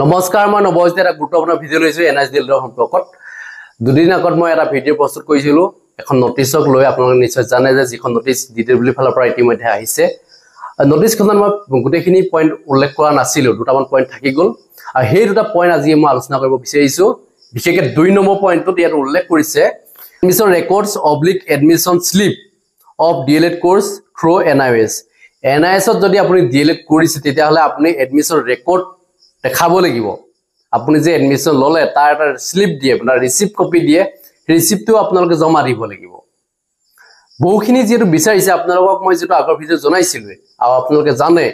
নমস্কাৰ মই নবজতে এটা গুৰুত্বপূৰ্ণ ভিডিও লৈছো এনএছডিএল সম্পৰ্কত দুদিন আগত মই এটা ভিডিও প্ৰস্তুত কৰিছিলো এখন নটিছক লৈ আপোনালোকে নিশ্চয় জানে যে যিখন নটিছ ডিডব্লিউ ফালৰ পৰা ইতিমধ্যে আহিছে নটিছখনত মই গোটেইখিনি পইণ্ট উল্লেখ কৰা নাছিলো দুটামান পইণ্ট থাকি গ'ল আৰু সেই দুটা পইণ্ট আজি মই আলোচনা কৰিব বিচাৰিছো বিশেষকৈ 2 নম্বৰ পইণ্টত ইয়াত উল্লেখ কৰিছে admission records oblique admission slip of DElEd course through NIOS এনআইএছত যদি আপুনি ডিএলএড কৰিছে তেতিয়া হলে আপুনি এডমিশন ৰেকৰ্ড দেখাব লাগিব আপুনি যে এডমিশন ললে তাৰ এটা স্লিপ দিয়ে আপোনাৰ ৰিসিপ্ট কপি দিয়ে ৰিসিপ্টটো আপোনালোকে জমা দিব লাগিব বহুখিনি যেটো বিচাৰিছে আপোনালোকক মই যেটো আগৰ ভিডিও জনাইছিলো আৰু আপোনালোকে জানে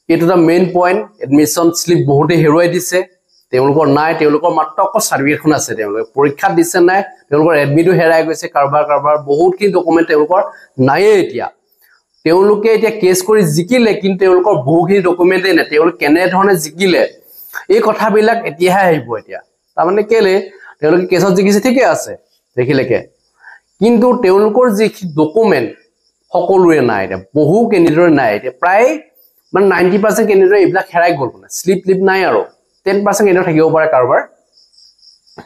এটোটা মেইন পইণ্ট এডমিশন স্লিপ বহুতে হেৰুৱাই দিছে তেওঁলোকৰ নাই তেওঁলোকৰ মাত্ৰ অকল সাৰ্টিফিকেটখন আছে তেওঁলোকে পৰীক্ষা দিছে নাই তেওঁলোকৰ এডমিটও হেৰাই গৈছে কাৰবাৰ বহুতখিনি ডকুমেন্ট তেওঁলোকৰ নাই এতিয়া তেওঁলোকে এতিয়া কেছ কৰি জিকিলে কিন্তু তেওঁলোকৰ বহুখিনি ডকুমেন্টে নাই তেওঁলোক কেনে ধৰণে জিকিলে এই কথাবিলাক এতিয়াহে আহিব এতিয়া তাৰমানে কেলে তেওঁলোকে কেছত জিকিছে ঠিকই আছে দেখিলেকে কিন্তু তেওঁলোকৰ যি ডকুমেন্ট সকলোৰে নাই এতিয়া বহু কেন্ডিডেটৰ নাই এতিয়া প্ৰায় মানে 90% কেন্ডিডেটৰ এইবিলাক হেৰাই গ'ল মানে স্লিপ নাই আৰু 10% কেন্ডিডেট থাকিব পাৰে কাৰবাৰ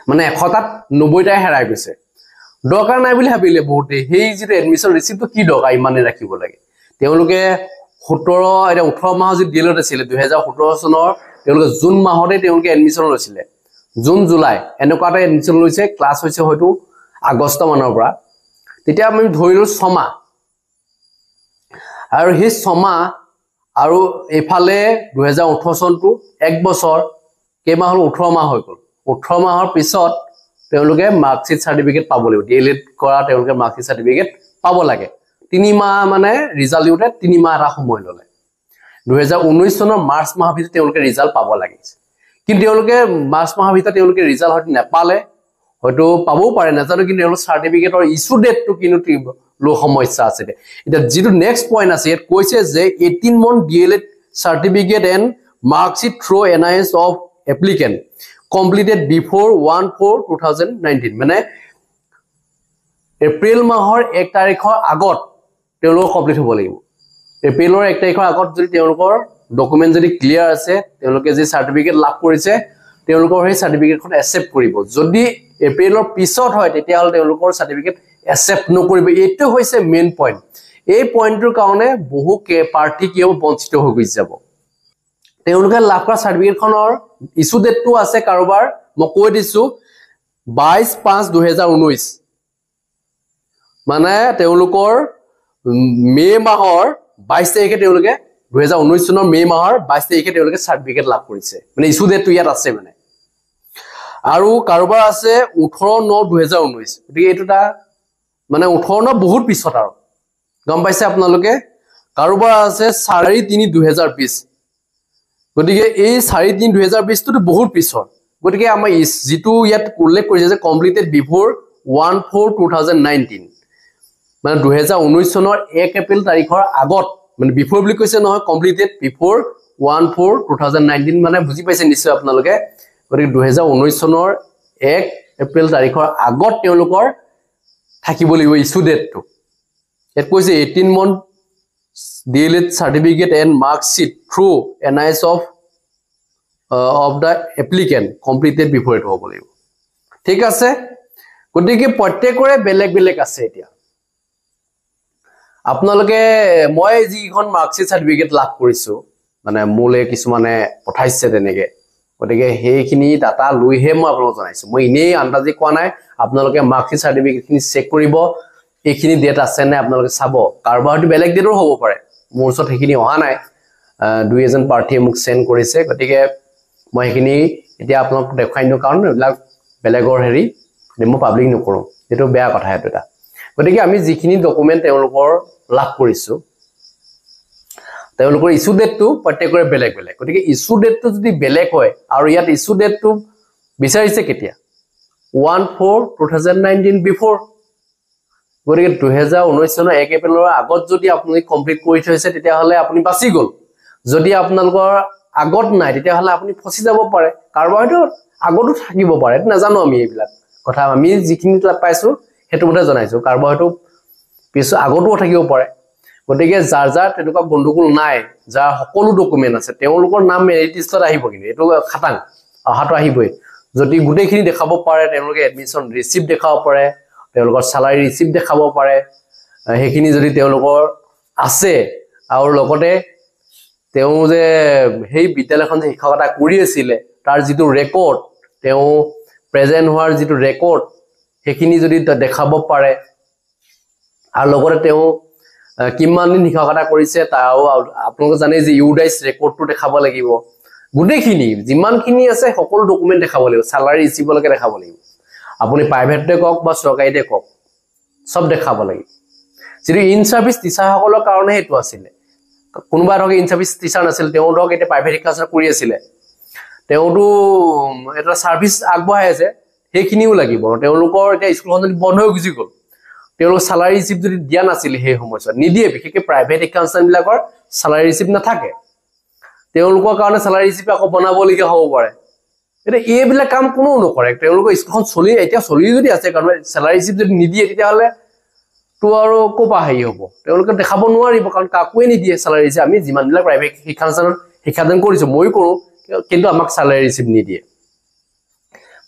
মানে 100টাত 90টাই হেৰাই গৈছে দৰকাৰ নাই বুলি ভাবিলে বহুতে হেই যি এডমিশন ৰিসিপ্টটো কি দৰকাৰ ইমানে ৰাখিব লাগে তেওঁলোকে 17 এটা 18 মাহ যি ডিএলএড আছিল 2017 চনৰ তেওঁলোকে জুন মাহতে তেওঁলোকে এডমিশন লৈছিল জুন জুলাই এনেকুৱাটা এডমিশন লৈছে ক্লাস হৈছে হয়তো আগষ্ট মানৰ পৰা তেতিয়া আমি ধৰিলো 6 মাহ আৰু হে 6 মাহ আৰু এফালে 2018 চনটো এক বছৰ কেমাহ হল 18 মাহ হৈ গল 18 মাহৰ পিছত তেওঁলোকে মাৰ্কশিট সাৰ্টিফিকেট পাব লাগিব ডিএলএড কৰা তেওঁলোকে মাৰ্কশিট সাৰ্টিফিকেট পাব লাগে 3 মাহ মানে ৰিজাল্ট দিওতে 3 মাহ এটা সময় ললে 2019 চনৰ মাৰ্চ মাহৰ ভিতৰত তেওঁলোকে ৰিজাল্ট পাব লাগিছিল কিন্তু তেওঁলোকে মাৰ্চ মাহৰ ভিতৰত তেওঁলোকে ৰিজাল্ট হয়তো নেপালে হয়তো পাবও পাৰে নাজানো কিন্তু তেওঁলোকৰ সাৰ্টিফিকেটৰ ইস্যু ডেটটো কিনো লো সমস্যা আছে এটা যেটো নেক্সট পইণ্ট আছে ইয়াত কৈছে যে 18 month DElEd certificate and marksheet through NIOS of applicant completed before 1/4/2019 মানে এপ্ৰিল মাহৰ 1 তাৰিখৰ আগত তেওঁলোক কমপ্লিট হ'ব লাগিব এপ্ৰিলৰ 1 তাৰিখৰ আগত যদি তেওঁলোকৰ ডকুমেন্ট যদি ক্লিয়াৰ আছে তেওঁলোকে যে সাৰ্টিফিকেট লাভ কৰিছে তেওঁলোকৰ সেই সাৰ্টিফিকেটখন একচেপ্ট কৰিব যদি এপ্ৰিলৰ পিছত হয় তেতিয়া হল তেওঁলোকৰ সাৰ্টিফিকেট একচেপ্ট নকৰিব এটো হৈছে মেইন পইণ্ট এই পইণ্টৰ কাৰণে বহু পাৰ্টি কিয় বঞ্চিত হৈ গৈছে যাব তেওঁলোকে লাভ কৰা সাৰ্টিফিকেটখনৰ ইস্যু ডেটটো আছে কাৰোবাৰ মই কৈ দিছো 22/5/2019 মানে তেওঁলোকৰ মে মাহৰ 22 তাৰিখে তেওঁলোকে 2019 চনৰ মে মাহৰ 22 তাৰিখে তেওঁলোকে সাৰ্টিফিকেট লাভ কৰিছে মানে ইস্যু ডেটটো ইয়াত আছে মানে আৰু কাৰোবাৰ আছে 18/9/2019 গতিকে এটোটা মানে 18 বহুত পিছত আৰু গম পাইছে আপোনালোকে কাৰোবাৰ আছে 4/3/2020 গতিকে এই 4/3/2020 টো বহুত পিছত গতিকে আমাৰ যেটো ইয়াত উল্লেখ কৰিছে যে কমপ্লিটেড বিফোৰ 1/4/2019 মানে 2019 চনৰ 1 এপ্ৰিল তাৰিখৰ আগত মানে বিফোৰ বুলি কৈছে নহয় কমপ্লিটেড বিফোৰ 1/4/2019 মানে বুজি পাইছে নিশ্চয় আপোনালোকে গতিকে 2019 চনৰ 1 এপ্ৰিল তাৰিখৰ আগত তেওঁলোকৰ থাকিব লাগিব ইস্যু ডেটটো ইয়াত কৈছে 18 month DLED certificate and mark sheet through NIS of the applicant completed before it হ'ব লাগিব ঠিক আছে গতিকে প্ৰত্যেকৰে বেলেগ আছে এতিয়া আপোনালোকে মই যিখন মাৰ্কশিট সাৰ্টিফিকেট লাভ কৰিছো মানে মোলে কিছুমানে পঠাইছে তেনেকে গতিকে হেইখিনি ডাটা লৈহে মই আপোনালোকক জনাইছো মই ইনেই আন্দাজি কোৱা নাই আপোনালোকে মাৰ্কশিট সাৰ্টিফিকেটখিনি চেক কৰিব এইখিনি ডেট আছে নে আপোনালোকে চাব কাৰবাৰটো বেলেগ ডেটৰ হ'ব পাৰে মোৰ ওচৰত হেখিনি অহা নাই দুই এজন পাৰ্টিয়ে মোক সেন্ড কৰিছে গতিকে মই হেখিনি এতিয়া আপোনাক দেখাই দিও কাৰণ এইবিলাক বেলেগৰ হেৰি মই পাবলিক নকৰো এটো বেয়া কথা এটা গতিকে আমি যিখিনি ডকুমেন্ট তেওঁলোকৰ লাভ কৰিছো তেওঁলোকৰ ইস্যু ডেটটো প্ৰত্যেকৰে বেলেগ গতিকে ইস্যু ডেটটো যদি বেলেগ হয় আৰু ইয়াত ইস্যু ডেটটো বিচাৰিছে কেতিয়া 1/4/2019 বিফোৰ গতিকে 2019 চনৰ 1 এপ্ৰিলৰ আগত যদি আপুনি কমপ্লিট কৰি থৈছে তেতিয়া হলে আপুনি বাচি গল যদি আপোনালোকৰ আগত নাই তেতিয়া হলে আপুনি ফসি যাব পাৰে কাৰবাৰ হয়তো আগতো থাকিব পাৰে নাজানো আমি এইবিলাক কথা আমি যিখিনি পাইছো হেতু মতে জনাইছো কাৰবাৰ হয়তো পিছ আগতো থাকিব পাৰে গতিকে যাৰ যাৰ তেনেকুৱা গণ্ডগোল নাই, যাৰ সকলো ডকুমেণ্ট আছে, তেওঁলোকৰ নাম মেৰিট লিষ্টত আহিব। কিন্তু এইটো খাটাং অহাটো আহিবই। যদি গোটেইখিনি দেখাব পাৰে, তেওঁলোকে এডমিশ্যন ৰিচিপ্ট দেখাব পাৰে, তেওঁলোকৰ চেলাৰী ৰিচিপ্ট দেখাব পাৰে, সেইখিনি যদি তেওঁলোকৰ আছে, আৰু লগতে তেওঁ যে সেই বিদ্যালয়খন যে শিক্ষকতা কৰি আছিলে তাৰ যিটো ৰেকৰ্ড, তেওঁ প্ৰেজেণ্ট হোৱাৰ যিটো ৰেকৰ্ড, সেইখিনি যদি দেখাব পাৰে, আৰু লগতে তেওঁ কিমান দিন শিক্ষকতা কৰিছে তাও আপোনালোকে জানে যে ইউডাইচ ৰেকৰ্ডটো দেখাব লাগিব। গোটেইখিনি যিমানখিনি আছে সকলো ডকুমেণ্ট দেখাব লাগিব, চেলাৰী ৰিচিপ্টলৈকে দেখাব লাগিব। আপুনি প্ৰাইভেটতে কওক বা চৰকাৰীতে কওক, চব দেখাব লাগিব। যিটো ইন চাৰ্ভিচ টিচাৰসকলৰ কাৰণে সেইটো আছিলে। কোনোবা ধৰক ইন চাৰ্ভিচ টিচাৰ নাছিল, তেওঁ ধৰক এতিয়া প্ৰাইভেট শিক্ষা কৰি আছিলে, তেওঁতো এটা চাৰ্ভিচ আগবঢ়াই আছে, সেইখিনিও লাগিব। তেওঁলোকৰ এতিয়া স্কুলখন যদি বন্ধ হৈ গুচি গ'ল, তেওঁলোকৰ চেলাৰী ৰিচিপ্ট যদি দিয়া নাছিলে সেই সময়ছোৱাত, নিদিয়ে। বিশেষকৈ প্ৰাইভেট শিক্ষানুষ্ঠানবিলাকৰ চেলাৰী ৰিচিপ্ট নাথাকে, তেওঁলোকৰ কাৰণে চেলাৰী ৰিচিপ্ট আকৌ বনাবলগীয়া হ'ব পাৰে। এতিয়া এইবিলাক কাম কোনেও নকৰে। তেওঁলোকৰ স্কুলখন এতিয়া চলি যদি আছে, কাৰণ চেলাৰী ৰিচিপ্ট যদি নিদিয়ে তেতিয়াহ'লে তো আৰু ক'ৰ পৰা হেৰি হ'ব, তেওঁলোকে দেখাব নোৱাৰিব, কাৰণ কাকোৱে নিদিয়ে চেলাৰী ৰিচিপ্ট। আমি যিমানবিলাক প্ৰাইভেট শিক্ষানুষ্ঠানত শিক্ষাদান কৰিছোঁ, ময়ো কৰোঁ, কিন্তু আমাক চেলাৰী ৰিচিপ্ট নিদিয়ে।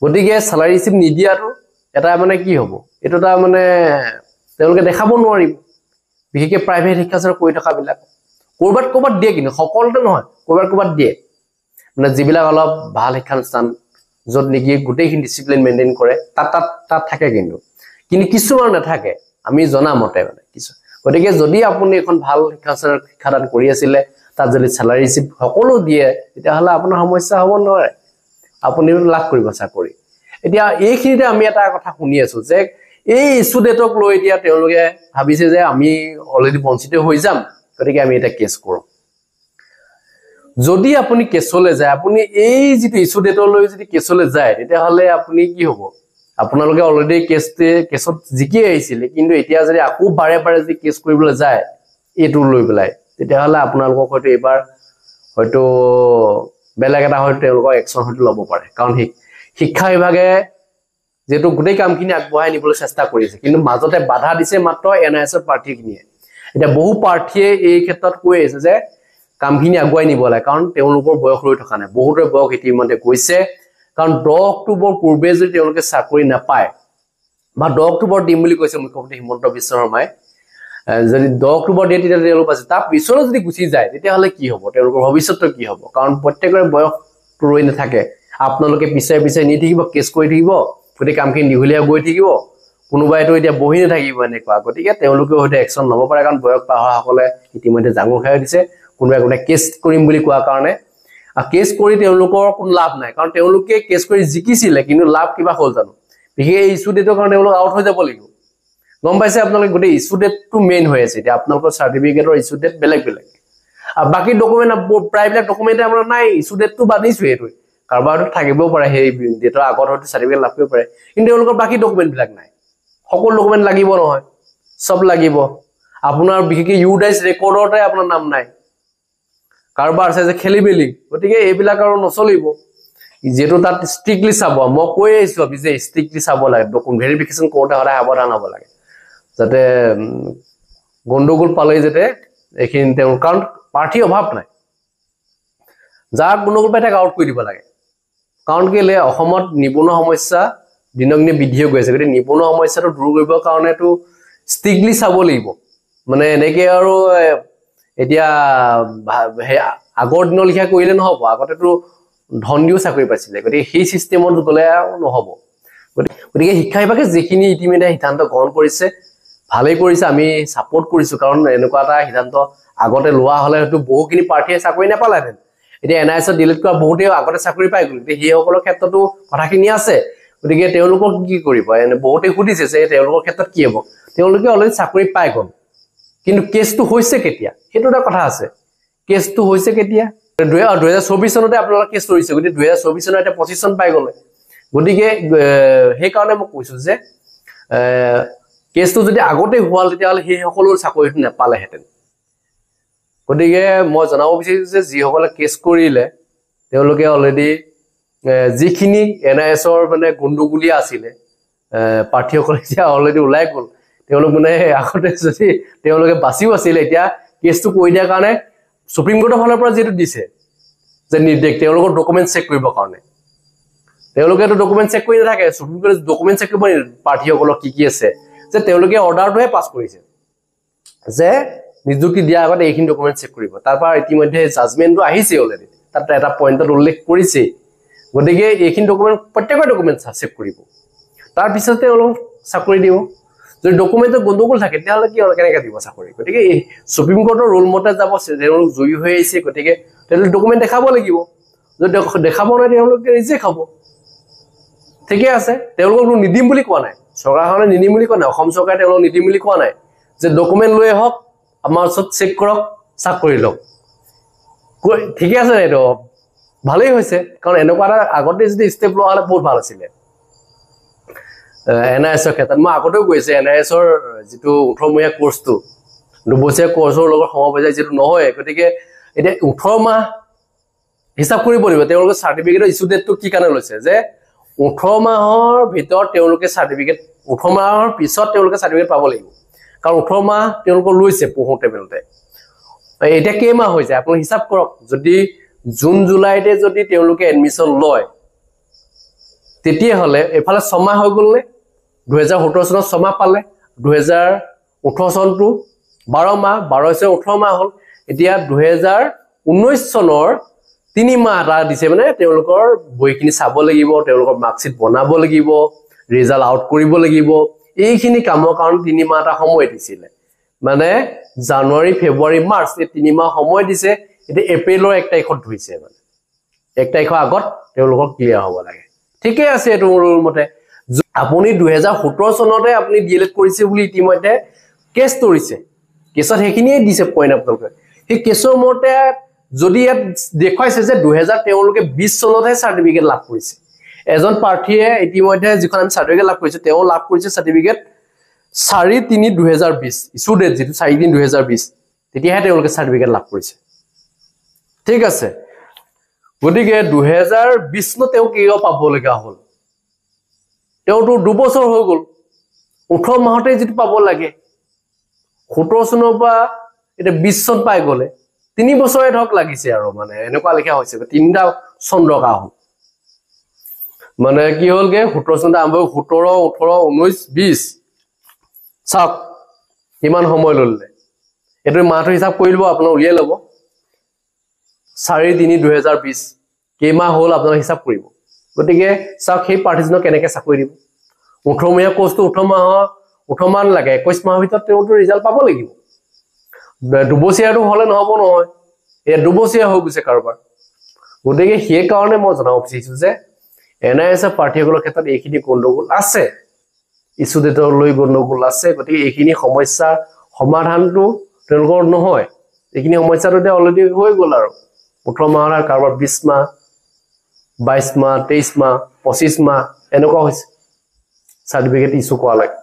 গতিকে চেলাৰী ৰিচিপ্ট নিদিয়াটো এটা মানে কি হ'ব, এইটো এটা মানে তেওঁলোকে দেখাব নোৱাৰিব। বিশেষকৈ প্ৰাইভেট শিক্ষানুষ্ঠান কৰি থকাবিলাক ক'ৰবাত দিয়ে, কিন্তু সকলোতে নহয়, ক'ৰবাত দিয়ে। মানে যিবিলাক অলপ ভাল শিক্ষানুষ্ঠান, য'ত নেকি গোটেইখিনি ডিচিপ্লিন মেইনটেইন কৰে, তাত থাকে। কিন্তু কিছুমান নাথাকে, আমি জনামতে মানে কিছু। গতিকে যদি আপুনি এখন ভাল শিক্ষানুষ্ঠানত শিক্ষাদান কৰি আছিলে, তাত যদি চেলাৰী ৰিচিপ্ট সকলো দিয়ে, তেতিয়াহ'লে আপোনাৰ সমস্যা হ'ব নোৱাৰে, আপুনি লাভ কৰিব চাকৰি। এতিয়া এইখিনিতে আমি এটা কথা শুনি আছো যে এই ইছ্যু ডেটক লৈ এতিয়া তেওঁলোকে ভাবিছে যে আমি অলৰেডি বঞ্চিত হৈ যাম, গতিকে আমি এটা কেছ কৰোঁ। যদি আপুনি কেছলৈ যায়, আপুনি এই যিটো ইছ্যু ডেটলৈ যদি কেছলৈ যায়, তেতিয়াহ'লে আপুনি কি হ'ব, আপোনালোকে অলৰেডি কেছত জিকি আহিছিলে, কিন্তু এতিয়া যদি আকৌ বাৰে বাৰে যদি কেছ কৰিবলৈ যায় এইটো লৈ পেলাই, তেতিয়াহ'লে আপোনালোকক হয়তো এইবাৰ হয়তো বেলেগ এটা হয়তো তেওঁলোকৰ একশ্যন হয়তো ল'ব পাৰে। কাৰণ শিক্ষা বিভাগে যেহেতু গোটেই কামখিনি আগবঢ়াই নিবলৈ চেষ্টা কৰিছে, কিন্তু মাজতে বাধা দিছে মাত্ৰ NISৰ প্ৰাৰ্থীখিনিয়ে। এতিয়া বহু প্ৰাৰ্থীয়ে এই ক্ষেত্ৰত কৈ আছে যে কামখিনি আগুৱাই নিব লাগে, কাৰণ তেওঁলোকৰ বয়স ৰৈ থকা নাই। বহুতৰ বয়স ইতিমধ্যে গৈছে, কাৰণ 10 অক্টোবৰ পূৰ্বে যদি তেওঁলোকে চাকৰি নাপায়, বা 10 অক্টোবৰ দিম বুলি কৈছে মুখ্যমন্ত্ৰী হিমন্ত বিশ্ব শৰ্মাই, যদি 10 অক্টোবৰ দিয়ে তেতিয়া তেওঁলোক আছে, তাৰ পিছলৈ যদি গুচি যায় তেতিয়াহ'লে কি হ'ব, তেওঁলোকৰ ভৱিষ্যতটো কি হ'ব? কাৰণ প্ৰত্যেকৰে বয়সটো ৰৈ নাথাকে। আপোনালোকে পিছে নি থাকিব, কেছ কৰি থাকিব, গোটেই কামখিনি দীঘলীয়া গৈ থাকিব, কোনোবাইতো এতিয়া বহি নাথাকিব এনেকুৱা। গতিকে তেওঁলোকেও হয়তো একশ্যন ল'ব পাৰে, কাৰণ বয়স পাৰ হোৱাসকলে ইতিমধ্যে জাঙুৰ খাই দিছে। কোনোবাই কেছ কৰিম বুলি কোৱাৰ কাৰণে, কেছ কৰি তেওঁলোকৰ কোনো লাভ নাই, কাৰণ তেওঁলোকে কেছ কৰি জিকিছিলে, কিন্তু লাভ কিবা হ'ল জানো? বিশেষ এই ইছ্যু ডেটৰ কাৰণে তেওঁলোক আউট হৈ যাব লাগিব। গম পাইছে আপোনালোকে, গোটেই ইছ্যু ডেটটো মেইন হৈ আছে। এতিয়া আপোনালোকৰ চাৰ্টিফিকেটৰ ইছ্যু ডেট বেলেগ, আৰু বাকী ডকুমেণ্ট প্ৰায়বিলাক ডকুমেণ্টে আপোনাৰ নাই। ইছ্যু ডেটটো বাদিছোঁ, এইটোৱে কাৰোবাৰতো থাকিবও পাৰে, সেই ডেটৰ আগত হয়তো চাৰ্টিফিকেট লাভ কৰিব পাৰে, কিন্তু তেওঁলোকৰ বাকী ডকুমেণ্টবিলাক নাই। সকলো ডকুমেণ্ট লাগিব নহয়, চব লাগিব। আপোনাৰ বিশেষকৈ ইউডাইচ ৰেকৰ্ডতে আপোনাৰ নাম নাই, কাৰোবাৰ আছে যে খেলি মেলি। গতিকে এইবিলাক আৰু নচলিব, যিহেতু তাত ষ্ট্ৰিক্টলি চাব। মই কৈ আহিছোঁ আমি যে ষ্ট্ৰিক্টলি চাব লাগে, ডকুমেণ্ট ভেৰিফিকেশ্যন কৰোঁতে সদায় সাৱধান হ'ব লাগে, যাতে গণ্ডগোল পালেই যাতে এইখিনি তেওঁ, কাৰণ প্ৰাৰ্থীৰ অভাৱ নাই, যাক গণ্ডগোল পাই তাক আউট কৰি দিব লাগে। কাৰণ কেলে অসমত নিবনুৱা সমস্যা দিনক দিনে বৃদ্ধি হৈ গৈ আছে। গতিকে নিবনুৱা সমস্যাটো দূৰ কৰিবৰ কাৰণেতো ষ্ট্ৰিক্টলি চাব লাগিব। মানে এনেকে আৰু এতিয়া আগৰ দিনৰ লিখা কৰিলে নহ'ব। আগতেতো ধন দিও চাকৰি পাইছিলে, গতিকে সেই ছিষ্টেমত গ'লে আৰু নহ'ব। গতিকে শিক্ষা বিভাগে যিখিনি ইতিমধ্যে সিদ্ধান্ত গ্ৰহণ কৰিছে, ভালেই কৰিছে, আমি ছাপোৰ্ট কৰিছোঁ। কাৰণ এনেকুৱা এটা সিদ্ধান্ত আগতে লোৱা হ'লে হয়তো বহুখিনি প্ৰাৰ্থীয়ে চাকৰি নাপালেহেঁতেন। এতিয়া NISত ডিলিট কৰা বহুতেই আগতে চাকৰি পাই গ'ল, গতিকে সেইসকলৰ ক্ষেত্ৰতো কথাখিনি আছে। গতিকে তেওঁলোকক কি কৰিব? বহুতে সুধিছে যে তেওঁলোকৰ ক্ষেত্ৰত কি হ'ব? তেওঁলোকে অলৰেডি চাকৰি পাই গ'ল, কিন্তু কেছটো হৈছে কেতিয়া, সেইটো এটা কথা আছে। কেছটো হৈছে কেতিয়া? 2024 চনতে আপোনালোকে কেছ কৰিছে, গতিকে 2024 চনৰ এতিয়া 25 চন পাই গ'লে। গতিকে সেইকাৰণে মই কৈছোঁ যে কেছটো যদি আগতে হোৱাল, তেতিয়াহ'লে সেইসকলৰ চাকৰিটো নাপালেহেঁতেন। গতিকে মই জনাব বিচাৰিছোঁ যে যিসকলে কেছ কৰিলে, তেওঁলোকে অলৰেডি যিখিনি NISৰ মানে গণ্ডগোলীয়া আছিলে, প্ৰাৰ্থীসকলে এতিয়া অলৰেডি ওলাই গ'ল, তেওঁলোক মানে আগতে যদি তেওঁলোকে বাচিও আছিল এতিয়া কেছটো কৈ দিয়াৰ কাৰণে সুপ্ৰিম কোৰ্টৰ ফালৰ পৰা যেটো দিছে যে নিৰ্দেশ তেওঁলোকৰ ডকুমেন্ট চেক কৰিবৰ কাৰণে তেওঁলোকে তো ডকুমেন্ট চেক কৰি নাথাকে সুপ্ৰিম কোৰ্টে ডকুমেন্ট চেক কৰিব প্ৰাৰ্থীসকলক কি আছে যে তেওঁলোকে অৰ্ডাৰটোহে পাছ কৰিছে যে নিযুক্তি দিয়া আগতে এইখিনি ডকুমেন্ট চেক কৰিব তাৰ পৰা ইতিমধ্যে জাজমেন্টটো আহিছে অলৰেডি তাত এটা পইণ্টত উল্লেখ কৰিছে গতিকে এইখিনি ডকুমেন্ট প্ৰত্যেকৰ ডকুমেন্ট চেক কৰিব তাৰ পিছতে তেওঁলোক চাকৰি দিব যদি ডকুমেন্টৰ গণ্ডগোল থাকে তেতিয়াহ'লে কি কেনেকৈ দিব চাকৰি গতিকে সুপ্ৰিম কোৰ্টৰ ৰুল মতে যাব তেওঁলোক জয়ী হৈ আহিছে গতিকে তেওঁলোক ডকুমেন্ট দেখাব লাগিব যদি দেখাব নাই তেওঁলোকে ৰিজেক্ট হ'ব ঠিকে আছে তেওঁলোকক নিদিম বুলি কোৱা নাই চৰকাৰখনে নিদিম বুলি কোৱা নাই অসম চৰকাৰে তেওঁলোকক নিদিম বুলি কোৱা নাই যে ডকুমেন্ট লৈ আহক আমাৰ ওচৰত চেক কৰক চাকৰি লওক ঠিকে আছে এইটো ভালেই হৈছে কাৰণ এনেকুৱা এটা আগতে যদি ষ্টেপ লোৱা হ'লে বহুত ভাল আছিলে এনআইএছৰ ক্ষেত্ৰত মই আগতেও কৈছে এনআইএছৰ যিটো 18 মাহীয়া কোৰ্সটো 2 বছৰীয়া কোৰ্সৰ লগত সমপৰ্যায় যেটো নহয় গতিকে এতিয়া 18 মাহ হিচাপ কৰিব লাগিব তেওঁলোকৰ সাৰ্টিফিকেটৰ ইস্যু ডেটটো কি কাৰণে লৈছে যে 18 মাহৰ ভিতৰত তেওঁলোকে সাৰ্টিফিকেট 18 মাহৰ পিছত তেওঁলোকে সাৰ্টিফিকেট পাব লাগিব কাৰণ 18 মাহ তেওঁলোকৰ লৈছে পঢ়োতে বেলতে এটা কেই মাহ হৈ যায় আপুনি হিচাপ কৰক যদি জুন জুলাইতে যদি তেওঁলোকে এডমিশন লয় তেতিয়া হলে এফালে 6 মাহ হৈ গ'ল নে 2017 চনত 6 মাহ পালে 2018 চনটো 12 মাহ 12 से 18 মাহ হল এতিয়া 2019 চনৰ 3 মাহ এটা দিছে মানে তেওঁলোকৰ বইখিনি চাব লাগিব তেওঁলোকৰ মাৰ্কশিট বনাব লাগিব ৰিজাল্ট আউট কৰিব লাগিব এইখিনি কামৰ কাৰণ 3 মাহ এটা সময় দিছিলে মানে জানুৱাৰী ফেব্ৰুৱাৰী মাৰ্চ এই 3 মাহ সময় দিছে এটা এপ্ৰিলৰ 1 তাৰিখত ধুইছে মানে 1 তাৰিখৰ আগত তেওঁলোকক ক্লিয়াৰ হ'ব লাগে ঠিকে আছে এটো ৰুল মতে আপুনি 2017 চনতে আপুনি ডিএলএড কৰিছে বুলি ইতিমধ্যে কেছ তৰিছে কেছত হেখিনিয়ে দিছে পইণ্ট আপোনালোকে সেই কেছৰ মতে যদি দেখুৱাইছে যে 2000 তেওঁলোকে 20 চনতহে সাৰ্টিফিকেট লাভ কৰিছে এজন প্ৰাৰ্থীয়ে ইতিমধ্যে যিখন আমি সাৰ্টিফিকেট লাভ কৰিছে তেওঁ লাভ কৰিছে সাৰ্টিফিকেট 4/3/2020 ইস্যু ডেট যেটো 4/3/2020 তেতিয়াহে তেওঁলোকে সাৰ্টিফিকেট লাভ কৰিছে ঠিক আছে গতিকে 2020 নত তেওঁ কিয় পাব লগা হল তেওঁটো 2 বছৰ হৈ গ'ল 18 মাহতে যেটো পাব লাগে 17 চনৰ পৰা এটা 20 চন পাই গলে 3 বছৰে ধক লাগিছে আৰু মানে এনেকুৱা লেখা হৈছে 3টা চন দৰকাৰ হল মানে কি হলগে 17 চনত আৰম্ভ 17 18 19 20 চাক কিমান সময় ললে এটো মাহটো হিচাপ কৰি লব আপোনাৰ উলিয়াই লব 4/3/2020 কেইমাহ হল আপোনাৰ হিচাপ কৰিব গতিকে চাক সেই পাৰ্টিজনক কেনেকৈ চাকৰি দিব 18 মাহৰ কোৰ্সটো 18 মাহ লাগে 21 মাহৰ ভিতৰত তেওঁটো ৰিজাল্ট পাব লাগিব দুবছৰীয়াটো হলে নহব নহয় এই দুবছৰীয়া হৈ গৈছে কাৰোবাৰ গতিকে সেই কাৰণে মই জনাব বিচাৰিছো যে এনআইএছ পাৰ্টিসকলৰ ক্ষেত্ৰত এইখিনি গণ্ডগোল আছে ইস্যু ডেটৰ লৈ গণ্ডগোল আছে গতিকে এইখিনি সমস্যা সমাধানটো তেওঁলোকৰ নহয় এইখিনি সমস্যাটো অলৰেডি হৈ গ'ল আৰু 18 মাহৰ কাৰোবাৰ 20 মাহ 22 মাহ 23 মাহ 25 মাহ এনেকুৱা হৈছে সাৰ্টিফিকেট ইস্যু কৰা লাগে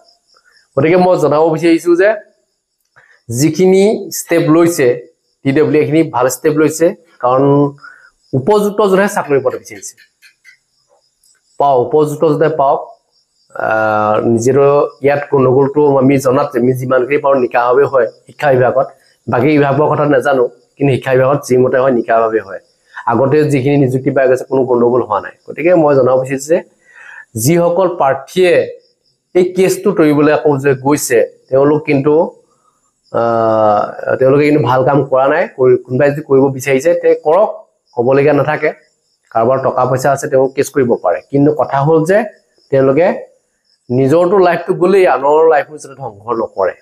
গতিকে মই জনাব বিচাৰিছো যে যিখিনি ষ্টেপ লৈছে টিডব্লিউ এখিনি ভাল ষ্টেপ লৈছে কাৰণ উপযুক্ত জনে চাকৰি পাব বিচাৰিছে পাও উপযুক্ত জনে পাও নিজৰ ইয়াত গণ্ডগোলটো আমি জনাত আমি যিমানখিনি পাৰো নিকাভাৱে হয় শিক্ষা বিভাগত বাকি বিভাগৰ কথা নাজানো কিন্তু শিক্ষা বিভাগত যিমতে হয় নিকাভাৱে হয় আগতে যিখিনি নিযুক্তি পাই গৈছে কোনো গণ্ডগোল হোৱা নাই গতিকে মই জনাব বিচাৰিছো যে যিসকল প্ৰাৰ্থীয়ে এই কেছটো তৰিবলৈ আকৌ যে গৈছে তেওঁলোক কিন্তু ভাল কাম কৰা নাই কোনবাই যদি কৰিব বিচাৰিছে তে কৰক কবলগীয়া নাথাকে কাৰোবাৰ টকা পইচা আছে তেওঁ কেছ কৰিব পাৰে কিন্তু কথা হ'ল যে তেওঁলোকে নিজৰটো লাইফটো গলে আনৰ লাইফটো যাতে ধ্বংস নকৰে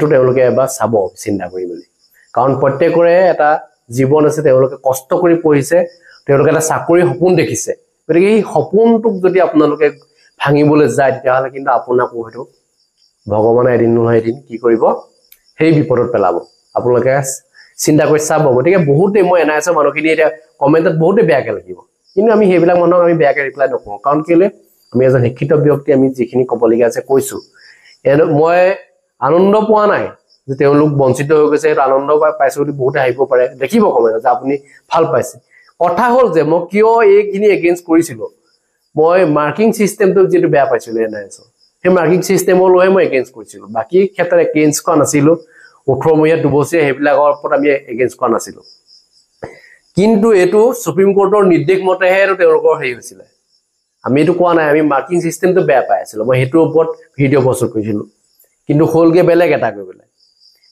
তেওঁলোকে এবাৰ চাব চিন্তা কৰি বুলি কাৰণ প্ৰত্যেকৰে এটা জীৱন আছে তেওঁলোকে কষ্ট কৰি পঢ়িছে তেওঁলোকে এটা চাকৰি সপোন দেখিছে গতিকে এই সপোনটোক যদি আপোনালোকে ভাঙিবলৈ যায় তেতিয়াহলে কিন্তু আপোনাকো হয়তো ভগৱানে এদিন নহয় এদিন কি কৰিব সেই বিপদত পেলাব আপোনালোকে চিন্তা কৰি চাব গতিকে বহুতে মই এনআইএছৰ মানুহখিনি এটা কমেন্টত বহুতে বেয়াকে লাগিব কিন্তু আমি সেইবিলাক মানুহক আমি বেয়াকে ৰিপ্লাই নকৰো কাৰণ কেলে আমি এজন শিক্ষিত ব্যক্তি আমি যিখিনি কবলগীয়া আছে কৈছো মই আনন্দ পোৱা নাই যে তেওঁলোক বঞ্চিত হৈ গৈছে এটা আনন্দ পাইছে বুলি বহুতে আহিব পাৰে দেখিব কমেন্ট যে আপুনি ভাল পাইছে কথা হ'ল যে মই কিয় এইখিনি এগেইনষ্ট কৰিছিলো মই মাৰ্কিং সিস্টেমটো যেটো বেয়া পাইছিলো এনআইএছৰ সেই মাৰ্কিং চিষ্টেমৰ লৈ মই এগেইনষ্ট কৰিছিলোঁ বাকী ক্ষেত্ৰত এগেইনষ্ট কৰা নাছিলোঁ 18 মহীয়া 2 বছৰীয়া সেইবিলাকৰ ওপৰত আমি এগেইনষ্ট কৰা নাছিলোঁ কিন্তু এটো সুপ্ৰিম কোৰ্টৰ নিৰ্দেশ মতেহে এটো তেওঁলোকৰ হেই হৈছিল আমি এটো কোৱা নাই আমি মাৰ্কিং সিস্টেমটো বেয়া পাই আছিলো মই হেতুৰ ওপৰত ভিডিও পোষ্ট কৰিছিলো কিন্তু হলগে বেলেগ এটা কৰিবলে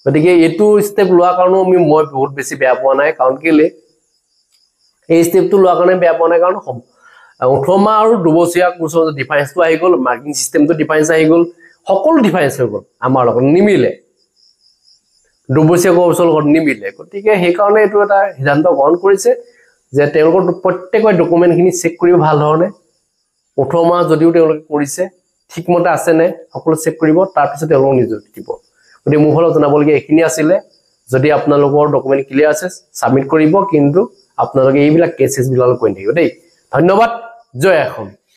গতিকে এটো স্টেপ লোৱা কাৰণ মই বহুত বেছি বেয়া পোৱা নাই কাৰণ কেলে এই স্টেপটো লোৱা কাৰণে বেয়া পোৱা নাই কাৰণ 18 মাহ আৰু 2 বছৰীয়া কোৰ্সৰ ডিফাৰেন্সটো আহি গল মাৰ্কিং সিস্টেমটো ডিফাৰেন্স আহি গল সকলো ডিফাৰেন্স হৈ গল আমাৰ লগত নিমিলে 2 বছৰীয়া কোৰ্সৰ লগত নিমিলে গতিকে সেই কাৰণে এটো এটা সিদ্ধান্ত গ্ৰহণ কৰিছে যে তেওঁলোকৰ প্ৰত্যেকৰ ডকুমেন্টখিনি চেক কৰিব ভাল ধৰণে 18 মাহ যদিও তেওঁলোকে কৰিছে ঠিকমতে আছে নে সকলো চেক কৰিব তাৰ পিছত তেওঁলোক নিযুক্তি দিব গতি মোৰ জনাবলগীয়া এখিনি আছিল যদি আপোনালোকৰ ডকুমেন্ট ক্লিয়াৰ আছে সাবমিট কৰিব কিন্তু আপোনালোকে এইবিলাক কেसेছ বিলাক কৈ থাকিব দেই ধন্যবাদ জয় অসম